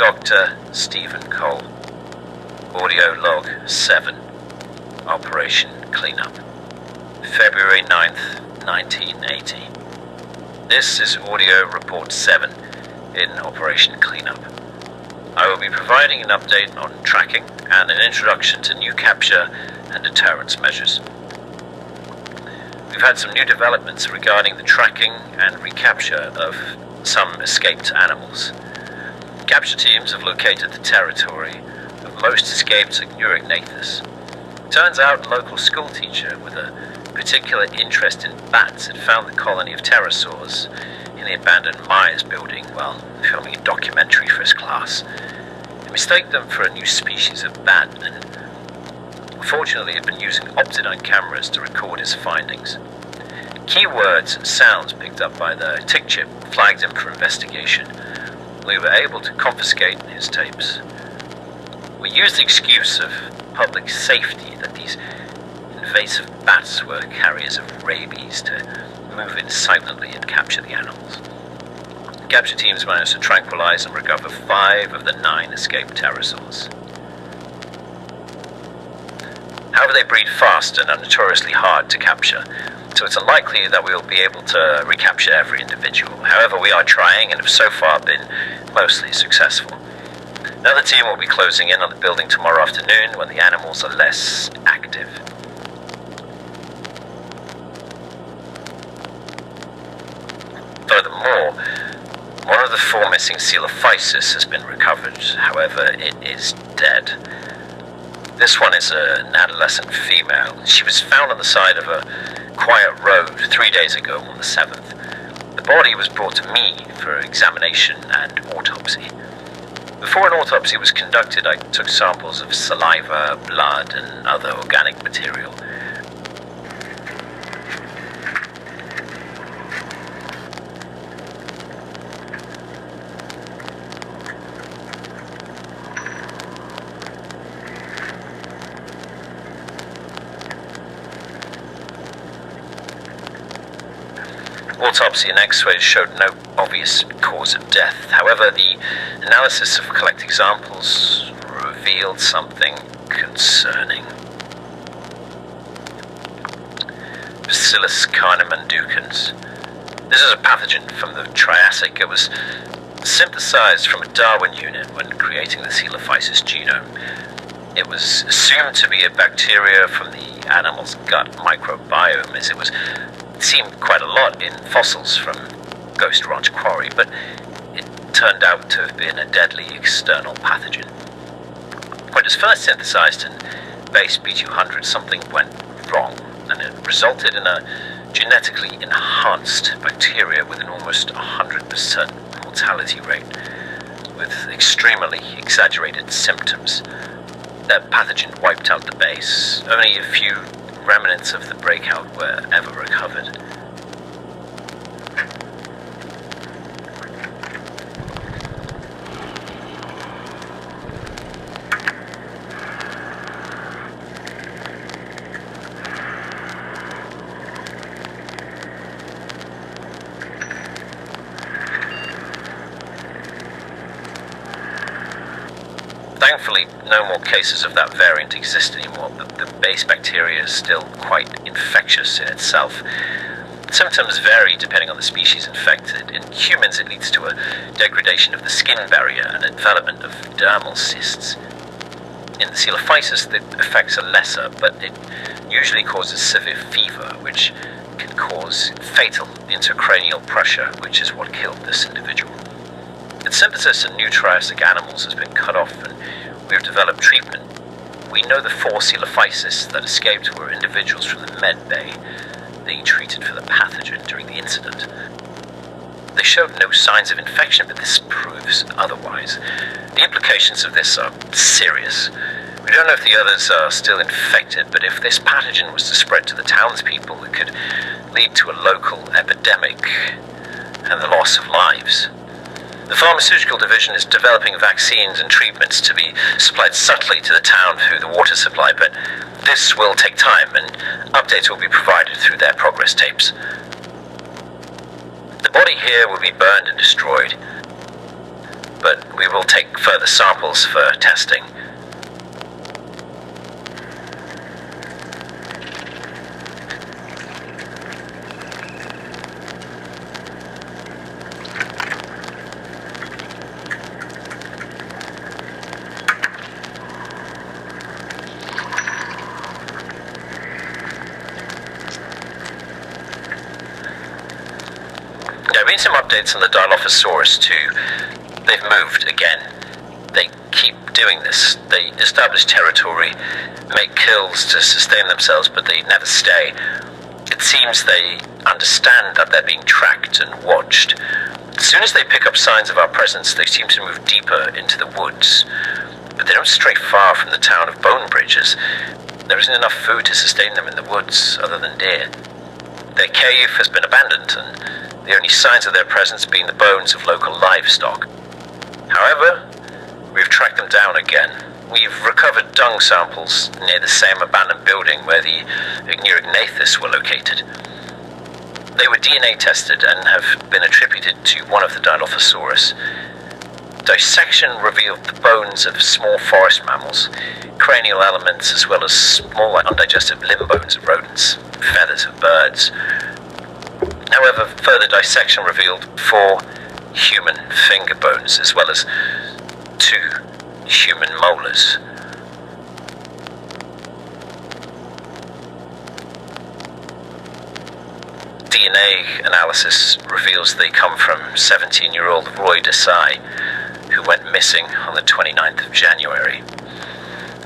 Dr. Stephen Cole. Audio log 7. Operation Cleanup. February 9th, 1980. This is audio report 7 in Operation Cleanup. I will be providing an update on tracking and an introduction to new capture and deterrence measures. We've had some new developments regarding the tracking and recapture of some escaped animals. Capture teams have located the territory of most escaped Urognathus. Turns out a local schoolteacher with a particular interest in bats had found the colony of pterosaurs in the abandoned Myers building while filming a documentary for his class. He mistook them for a new species of bat and fortunately had been using Optodon cameras to record his findings. Keywords and sounds picked up by the tick chip flagged him for investigation. We were able to confiscate his tapes. We used the excuse of public safety that these invasive bats were carriers of rabies to move in silently and capture the animals. Capture teams managed to tranquilize and recover 5 of the 9 escaped pterosaurs. However, they breed fast and are notoriously hard to capture, so it's unlikely that we will be able to recapture every individual. However, we are trying and have so far been mostly successful. Another team will be closing in on the building tomorrow afternoon when the animals are less active. Furthermore, one of the 4 missing Dilophosaurus has been recovered. However, it is dead. This one is an adolescent female. She was found on the side of a quiet road 3 days ago on the 7th. The body was brought to me for examination and autopsy. Before an autopsy was conducted, I took samples of saliva, blood, and other organic material. Autopsy and X-rays showed no obvious cause of death. However, the analysis of collected samples revealed something concerning. Bacillus carnimanducans. This is a pathogen from the Triassic. It was synthesized from a Darwin unit when creating the Dilophosaurus genome. It was assumed to be a bacteria from the animal's gut microbiome, as it was seen quite a lot in fossils from Ghost Ranch Quarry, but it turned out to have been a deadly external pathogen. When it was first synthesized in base B200, something went wrong, and it resulted in a genetically enhanced bacteria with an almost 100% mortality rate, with extremely exaggerated symptoms. That pathogen wiped out the base. Only a few remnants of the breakout were ever recovered. Thankfully, no more cases of that variant exist anymore, but the base bacteria is still quite infectious in itself. Symptoms vary depending on the species infected. In humans, it leads to a degradation of the skin barrier and a development of dermal cysts. In the Dilophosaurus, the effects are lesser, but it usually causes severe fever, which can cause fatal intracranial pressure, which is what killed this individual. Its synthesis in new Triassic animals has been cut off, and we have developed treatment. We know the 4 Dilophosaurus that escaped were individuals from the med bay being treated for the pathogen during the incident. They showed no signs of infection, but this proves otherwise. The implications of this are serious. We don't know if the others are still infected, but if this pathogen was to spread to the townspeople, it could lead to a local epidemic and the loss of lives. The pharmaceutical division is developing vaccines and treatments to be supplied subtly to the town through the water supply, but this will take time, and updates will be provided through their progress tapes. The body here will be burned and destroyed. but we will take further samples for testing. There have been some updates on the Dilophosaurus too. They've moved again. They keep doing this. They establish territory, make kills to sustain themselves, but they never stay. It seems they understand that they're being tracked and watched. As soon as they pick up signs of our presence, they seem to move deeper into the woods. But they don't stray far from the town of Bone Bridges. There isn't enough food to sustain them in the woods, other than deer. Their cave has been abandoned, and the only signs of their presence being the bones of local livestock. However, we've tracked them down again. We've recovered dung samples near the same abandoned building where the Igneognathus were located. They were DNA tested and have been attributed to one of the Dilophosaurus. Dissection revealed the bones of small forest mammals, cranial elements as well as small undigested limb bones of rodents, feathers of birds. However, further dissection revealed 4 human finger bones as well as 2 human molars. DNA analysis reveals they come from 17-year-old Roy Desai, who went missing on the 29th of January.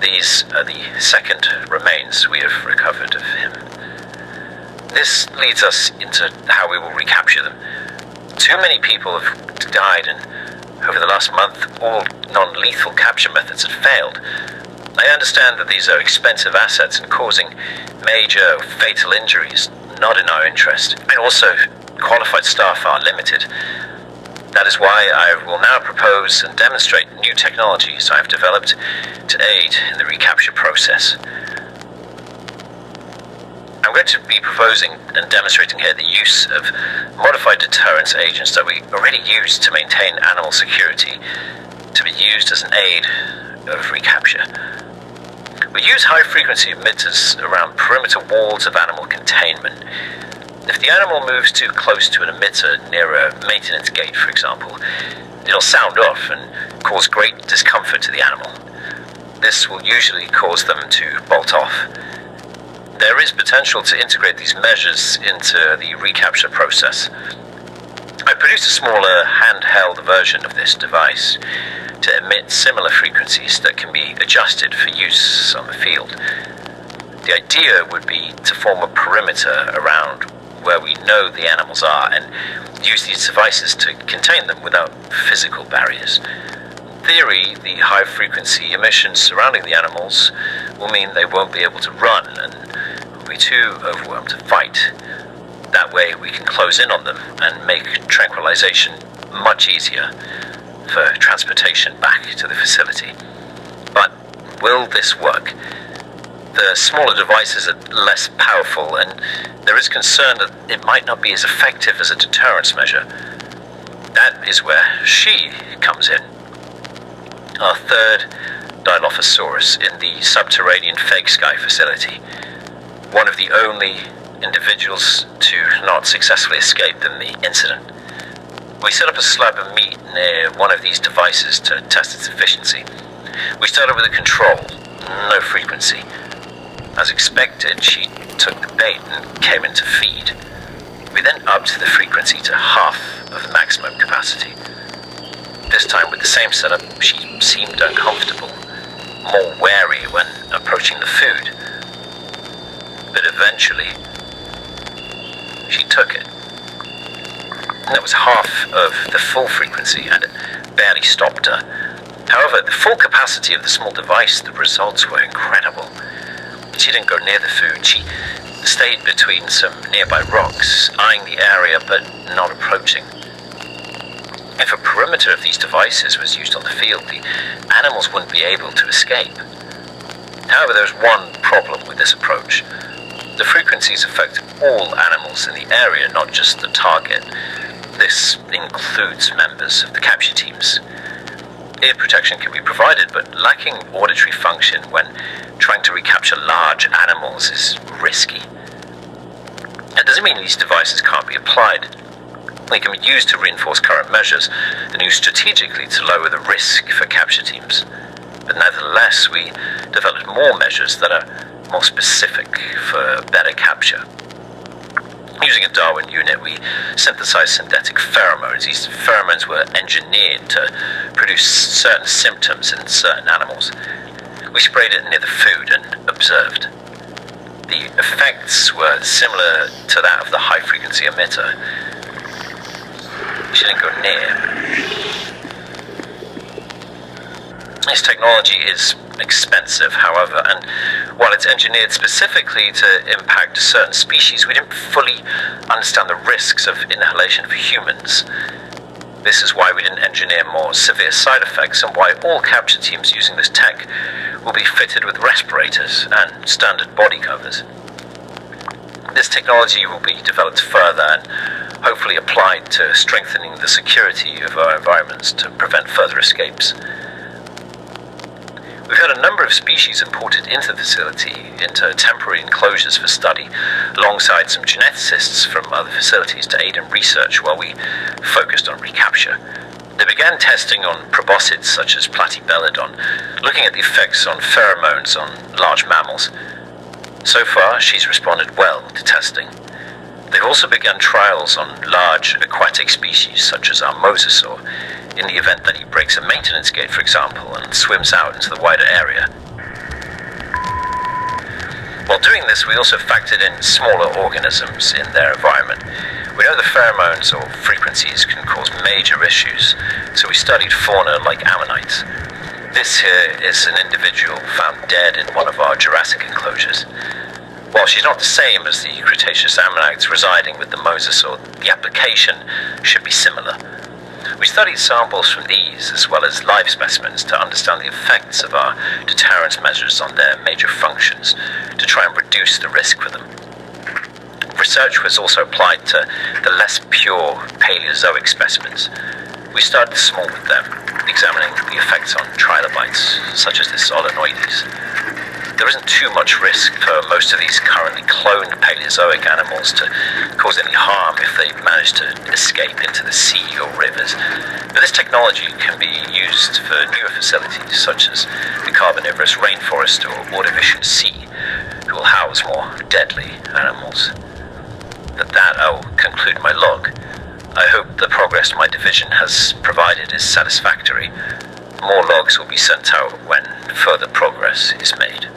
These are the second remains we have recovered of him. This leads us into how we will recapture them. Too many people have died, and over the last month, all non-lethal capture methods have failed. I understand that these are expensive assets and causing major fatal injuries, not in our interest. And also, qualified staff are limited. That is why I will now propose and demonstrate new technologies I have developed to aid in the recapture process. I'm going to be proposing and demonstrating here the use of modified deterrence agents that we already use to maintain animal security, to be used as an aid of recapture. We use high-frequency emitters around perimeter walls of animal containment. If the animal moves too close to an emitter near a maintenance gate, for example, it'll sound off and cause great discomfort to the animal. This will usually cause them to bolt off. There is potential to integrate these measures into the recapture process. I produced a smaller handheld version of this device to emit similar frequencies that can be adjusted for use on the field. The idea would be to form a perimeter around where we know the animals are and use these devices to contain them without physical barriers. In theory, the high-frequency emissions surrounding the animals will mean they won't be able to run and will be too overwhelmed to fight. That way we can close in on them and make tranquilization much easier for transportation back to the facility. But will this work? The smaller devices are less powerful, and there is concern that it might not be as effective as a deterrence measure. That is where she comes in. Our third Dilophosaurus in the subterranean Fake Sky facility. One of the only individuals to not successfully escape in the incident. We set up a slab of meat near one of these devices to test its efficiency. We started with a control, no frequency. As expected, she took the bait and came in to feed. We then upped the frequency to half of the maximum capacity. This time with the same setup, she seemed uncomfortable, more wary when approaching the food. But eventually, she took it. That was half of the full frequency, and it barely stopped her. However, at the full capacity of the small device, the results were incredible. She didn't go near the food. She stayed between some nearby rocks, eyeing the area but not approaching. If a perimeter of these devices was used on the field, the animals wouldn't be able to escape. However, there's one problem with this approach. The frequencies affect all animals in the area, not just the target. This includes members of the capture teams. Ear protection can be provided, but lacking auditory function when trying to recapture large animals is risky. That doesn't mean these devices can't be applied. They can be used to reinforce current measures and used strategically to lower the risk for capture teams. But nevertheless, we developed more measures that are more specific for better capture. Using a Darwin unit, we synthesized synthetic pheromones. These pheromones were engineered to produce certain symptoms in certain animals. We sprayed it near the food and observed. The effects were similar to that of the high-frequency emitter. She didn't go near. This technology is expensive, however, and while it's engineered specifically to impact certain species, we didn't fully understand the risks of inhalation for humans. This is why we didn't engineer more severe side effects, and why all capture teams using this tech will be fitted with respirators and standard body covers. This technology will be developed further and hopefully applied to strengthening the security of our environments to prevent further escapes. We've had a number of species imported into the facility, into temporary enclosures for study, alongside some geneticists from other facilities to aid in research while we focused on recapture. They began testing on proboscids such as Platybelodon, looking at the effects on pheromones on large mammals. So far, she's responded well to testing. They've also begun trials on large aquatic species such as our mosasaur, in the event that he breaks a maintenance gate, for example, and swims out into the wider area. While doing this, we also factored in smaller organisms in their environment. We know the pheromones or frequencies can cause major issues, so we studied fauna like ammonites. This here is an individual found dead in one of our Jurassic enclosures. While she's not the same as the Cretaceous ammonites residing with the mosasaur, the application should be similar. We studied samples from these as well as live specimens to understand the effects of our deterrence measures on their major functions to try and reduce the risk for them. Research was also applied to the less pure Paleozoic specimens. We started small with them, examining the effects on trilobites, such as the Solenoides. There isn't too much risk for most of these currently cloned Paleozoic animals to cause any harm if they manage to escape into the sea or rivers. But this technology can be used for newer facilities, such as the Carboniferous rainforest or Ordovician sea, who will house more deadly animals. At that, I'll conclude my log. I hope the progress my division has provided is satisfactory. More logs will be sent out when further progress is made.